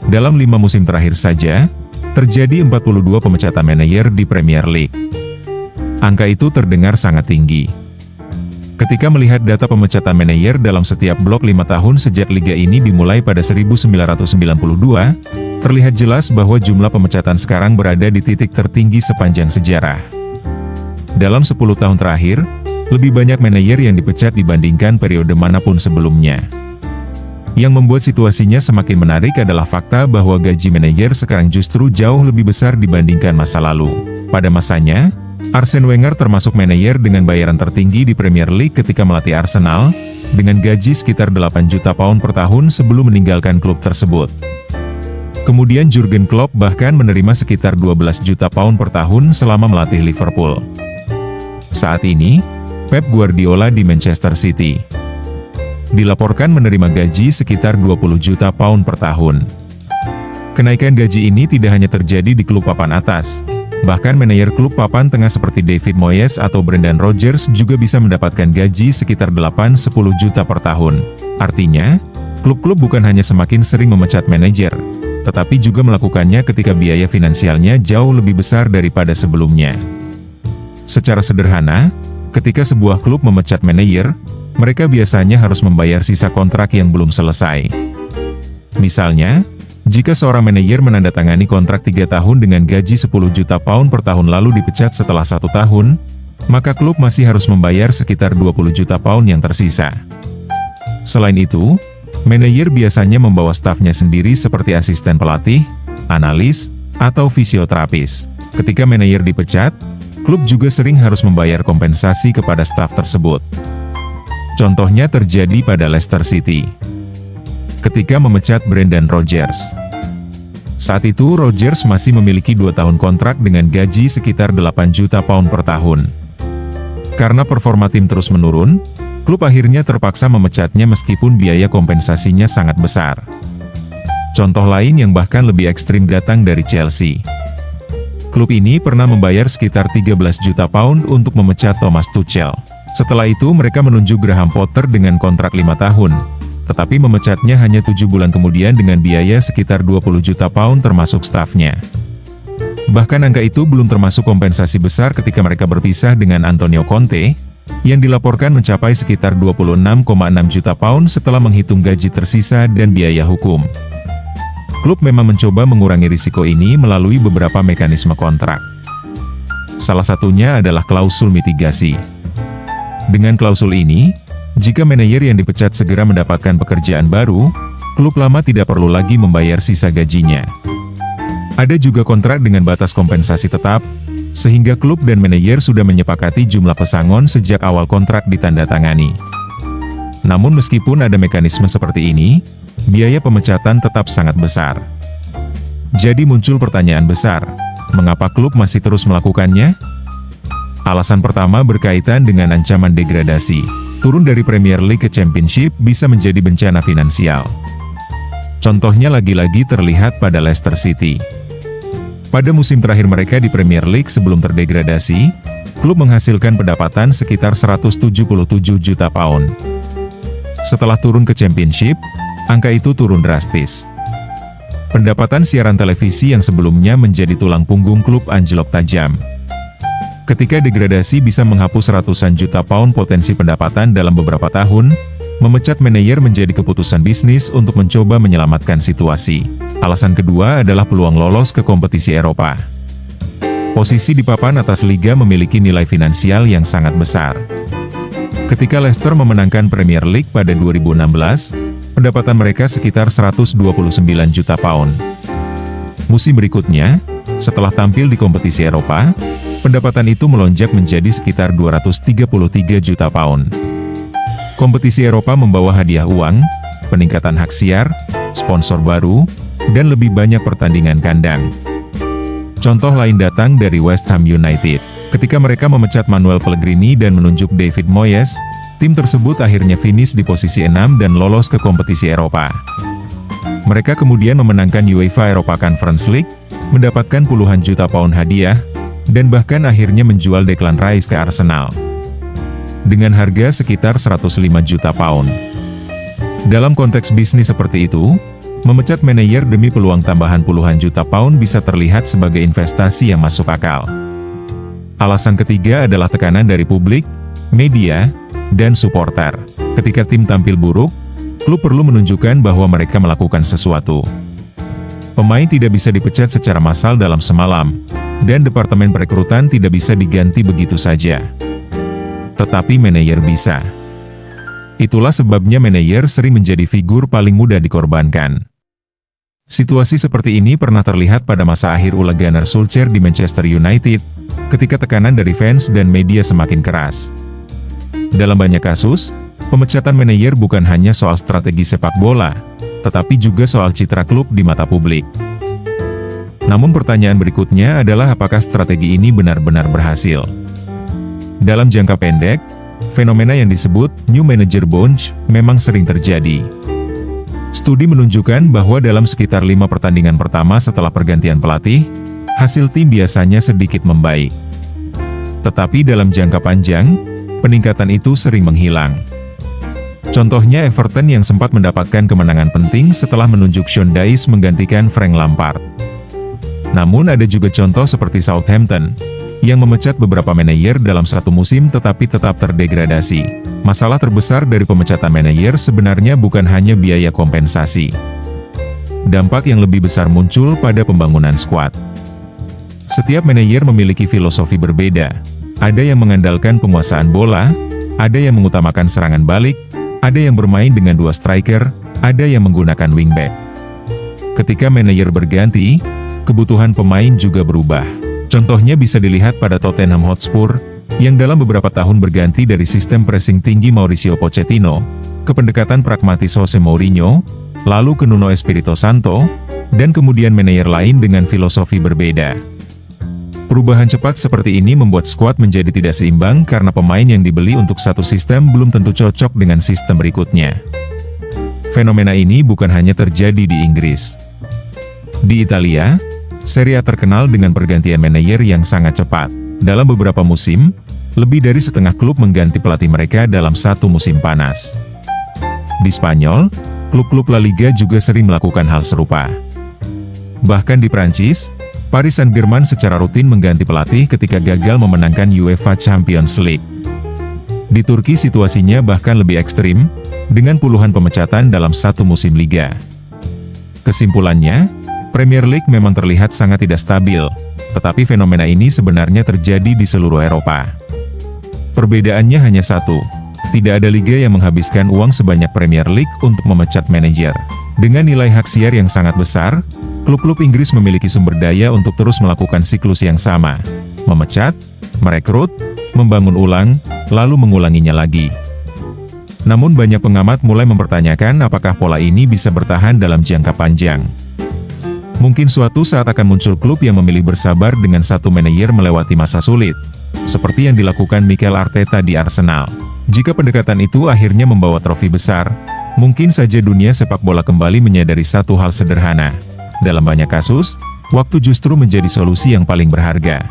Dalam 5 musim terakhir saja, terjadi 42 pemecatan manajer di Premier League. Angka itu terdengar sangat tinggi. Ketika melihat data pemecatan manajer dalam setiap blok 5 tahun sejak liga ini dimulai pada 1992, terlihat jelas bahwa jumlah pemecatan sekarang berada di titik tertinggi sepanjang sejarah. Dalam 10 tahun terakhir, lebih banyak manajer yang dipecat dibandingkan periode manapun sebelumnya. Yang membuat situasinya semakin menarik adalah fakta bahwa gaji manajer sekarang justru jauh lebih besar dibandingkan masa lalu. Pada masanya, Arsene Wenger termasuk manajer dengan bayaran tertinggi di Premier League ketika melatih Arsenal, dengan gaji sekitar 8 juta pound per tahun sebelum meninggalkan klub tersebut. Kemudian Jurgen Klopp bahkan menerima sekitar 12 juta pound per tahun selama melatih Liverpool. Saat ini, Pep Guardiola di Manchester City dilaporkan menerima gaji sekitar 20 juta pound per tahun. Kenaikan gaji ini tidak hanya terjadi di klub papan atas, bahkan manajer klub papan tengah seperti David Moyes atau Brendan Rodgers juga bisa mendapatkan gaji sekitar 8-10 juta per tahun. Artinya, klub-klub bukan hanya semakin sering memecat manajer, tetapi juga melakukannya ketika biaya finansialnya jauh lebih besar daripada sebelumnya. Secara sederhana, ketika sebuah klub memecat manajer, mereka biasanya harus membayar sisa kontrak yang belum selesai. Misalnya, jika seorang manajer menandatangani kontrak 3 tahun dengan gaji 10 juta pound per tahun lalu dipecat setelah 1 tahun, maka klub masih harus membayar sekitar 20 juta pound yang tersisa. Selain itu, manajer biasanya membawa stafnya sendiri seperti asisten pelatih, analis, atau fisioterapis. Ketika manajer dipecat, klub juga sering harus membayar kompensasi kepada staf tersebut. Contohnya terjadi pada Leicester City ketika memecat Brendan Rodgers. Saat itu Rodgers masih memiliki 2 tahun kontrak dengan gaji sekitar 8 juta pound per tahun. Karena performa tim terus menurun, klub akhirnya terpaksa memecatnya meskipun biaya kompensasinya sangat besar. Contoh lain yang bahkan lebih ekstrim datang dari Chelsea. Klub ini pernah membayar sekitar 13 juta pound untuk memecat Thomas Tuchel. Setelah itu mereka menunjuk Graham Potter dengan kontrak 5 tahun, tetapi memecatnya hanya 7 bulan kemudian dengan biaya sekitar 20 juta pound termasuk stafnya. Bahkan angka itu belum termasuk kompensasi besar ketika mereka berpisah dengan Antonio Conte, yang dilaporkan mencapai sekitar 26,6 juta pound setelah menghitung gaji tersisa dan biaya hukum. Klub memang mencoba mengurangi risiko ini melalui beberapa mekanisme kontrak. Salah satunya adalah klausul mitigasi. Dengan klausul ini, jika manajer yang dipecat segera mendapatkan pekerjaan baru, klub lama tidak perlu lagi membayar sisa gajinya. Ada juga kontrak dengan batas kompensasi tetap, sehingga klub dan manajer sudah menyepakati jumlah pesangon sejak awal kontrak ditandatangani. Namun meskipun ada mekanisme seperti ini, biaya pemecatan tetap sangat besar. Jadi muncul pertanyaan besar, mengapa klub masih terus melakukannya? Alasan pertama berkaitan dengan ancaman degradasi. Turun dari Premier League ke Championship bisa menjadi bencana finansial. Contohnya lagi-lagi terlihat pada Leicester City. Pada musim terakhir mereka di Premier League sebelum terdegradasi, klub menghasilkan pendapatan sekitar 177 juta pound. Setelah turun ke Championship, angka itu turun drastis. Pendapatan siaran televisi yang sebelumnya menjadi tulang punggung klub anjlok tajam. Ketika degradasi bisa menghapus ratusan juta pound potensi pendapatan dalam beberapa tahun, memecat manajer menjadi keputusan bisnis untuk mencoba menyelamatkan situasi. Alasan kedua adalah peluang lolos ke kompetisi Eropa. Posisi di papan atas liga memiliki nilai finansial yang sangat besar. Ketika Leicester memenangkan Premier League pada 2016, pendapatan mereka sekitar 129 juta pound. Musim berikutnya, setelah tampil di kompetisi Eropa, pendapatan itu melonjak menjadi sekitar 233 juta pound. Kompetisi Eropa membawa hadiah uang, peningkatan hak siar, sponsor baru, dan lebih banyak pertandingan kandang. Contoh lain datang dari West Ham United. Ketika mereka memecat Manuel Pellegrini dan menunjuk David Moyes, tim tersebut akhirnya finish di posisi 6 dan lolos ke kompetisi Eropa. Mereka kemudian memenangkan UEFA Europa Conference League, mendapatkan puluhan juta pound hadiah, dan bahkan akhirnya menjual Declan Rice ke Arsenal dengan harga sekitar 105 juta pound. Dalam konteks bisnis seperti itu, Memecat manajer demi peluang tambahan puluhan juta pound bisa terlihat sebagai investasi yang masuk akal. Alasan ketiga adalah tekanan dari publik, media, dan supporter. Ketika tim tampil buruk, klub perlu menunjukkan bahwa mereka melakukan sesuatu. Pemain tidak bisa dipecat secara massal dalam semalam, dan departemen perekrutan tidak bisa diganti begitu saja. Tetapi manajer bisa. Itulah sebabnya manajer sering menjadi figur paling mudah dikorbankan. Situasi seperti ini pernah terlihat pada masa akhir Ole Gunnar Solskjaer di Manchester United, ketika tekanan dari fans dan media semakin keras. Dalam banyak kasus, pemecatan manajer bukan hanya soal strategi sepak bola, tetapi juga soal citra klub di mata publik. Namun pertanyaan berikutnya adalah apakah strategi ini benar-benar berhasil? Dalam jangka pendek, fenomena yang disebut New Manager Bounce memang sering terjadi. Studi menunjukkan bahwa dalam sekitar 5 pertandingan pertama setelah pergantian pelatih, hasil tim biasanya sedikit membaik. Tetapi dalam jangka panjang, peningkatan itu sering menghilang. Contohnya Everton yang sempat mendapatkan kemenangan penting setelah menunjuk Sean Dyche menggantikan Frank Lampard. Namun ada juga contoh seperti Southampton, yang memecat beberapa manajer dalam satu musim tetapi tetap terdegradasi. Masalah terbesar dari pemecatan manajer sebenarnya bukan hanya biaya kompensasi. Dampak yang lebih besar muncul pada pembangunan skuad. Setiap manajer memiliki filosofi berbeda. Ada yang mengandalkan penguasaan bola, ada yang mengutamakan serangan balik, ada yang bermain dengan 2 striker, ada yang menggunakan wingback. Ketika manajer berganti, kebutuhan pemain juga berubah. Contohnya bisa dilihat pada Tottenham Hotspur, yang dalam beberapa tahun berganti dari sistem pressing tinggi Mauricio Pochettino, ke pendekatan pragmatis Jose Mourinho, lalu ke Nuno Espirito Santo, dan kemudian manajer lain dengan filosofi berbeda. Perubahan cepat seperti ini membuat skuad menjadi tidak seimbang karena pemain yang dibeli untuk satu sistem belum tentu cocok dengan sistem berikutnya. Fenomena ini bukan hanya terjadi di Inggris. Di Italia, Serie A terkenal dengan pergantian manajer yang sangat cepat. Dalam beberapa musim, lebih dari setengah klub mengganti pelatih mereka dalam satu musim panas. Di Spanyol, klub-klub La Liga juga sering melakukan hal serupa. Bahkan di Prancis, Paris Saint-Germain secara rutin mengganti pelatih ketika gagal memenangkan UEFA Champions League. Di Turki situasinya bahkan lebih ekstrim, dengan puluhan pemecatan dalam satu musim liga. Kesimpulannya, Premier League memang terlihat sangat tidak stabil, tetapi fenomena ini sebenarnya terjadi di seluruh Eropa. Perbedaannya hanya satu, tidak ada liga yang menghabiskan uang sebanyak Premier League untuk memecat manajer. Dengan nilai hak siar yang sangat besar, klub-klub Inggris memiliki sumber daya untuk terus melakukan siklus yang sama, memecat, merekrut, membangun ulang, lalu mengulanginya lagi. Namun banyak pengamat mulai mempertanyakan apakah pola ini bisa bertahan dalam jangka panjang. Mungkin suatu saat akan muncul klub yang memilih bersabar dengan satu manajer melewati masa sulit, seperti yang dilakukan Mikel Arteta di Arsenal. Jika pendekatan itu akhirnya membawa trofi besar, mungkin saja dunia sepak bola kembali menyadari satu hal sederhana. Dalam banyak kasus, waktu justru menjadi solusi yang paling berharga.